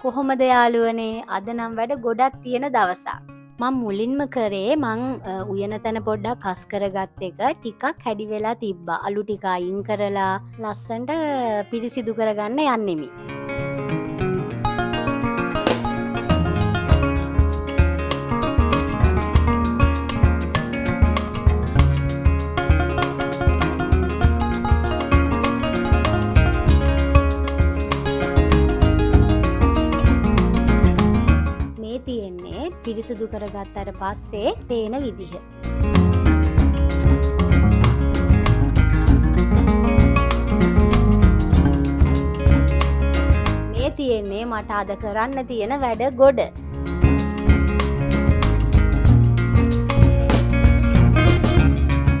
කොහොමද යාළුවනේ අද නම් වැඩ ගොඩක් තියෙන දවසක්. මං මුලින්ම කරේ උයන තැන පොඩ්ඩක් කස් කරගත් එක ටිකක් හැඩි වෙලා තිබ්බා. අලු ටික අයින් කරලා ලස්සන්ට පිරිසිදු කරගන්න යන්නෙමි. මේ තියෙන්නේ පිරිසිදු කරගත්තට පස්සේ පේන විදිහ. මේ තියෙන්නේ මට අද කරන්න තියෙන වැඩ ගොඩ.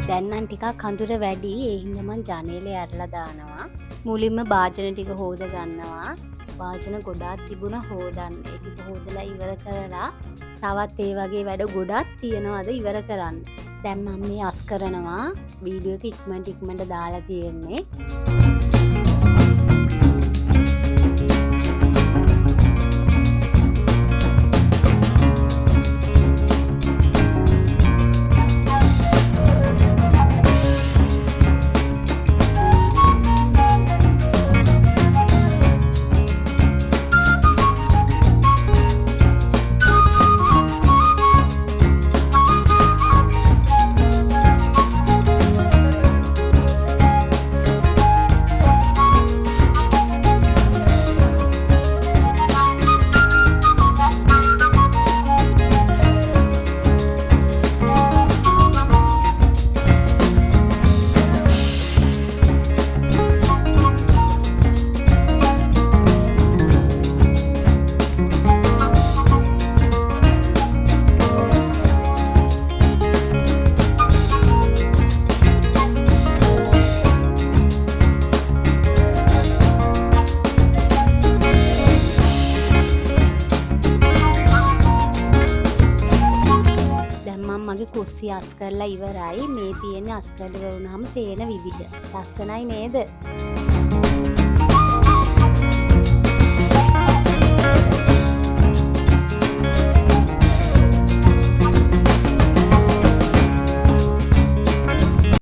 දැන් නම් ටිකක් කඳුර වැඩි ඒ හින්දා මං ජනේලේ ඇරලා දානවා. මුලින්ම භාජන ටික හොද ගන්නවා. භාජන ගොඩාක් තිබුණා හොදන්න. ඒ ටික හොදලා ඉවර කරලා තවත් ඒ වගේ වැඩ ගොඩක් තියෙනවද ඉවර කරන්න. දැන් මම මේ අස් කරනවා. වීඩියෝ එක ඉක්මනට දාලා තියෙන්නේ. මගේ කුස්සිය අස් කරලා ඉවරයි. මේ තියෙන අස් කරලා වුණාම පේන විදිහ. ලස්සනයි නේද?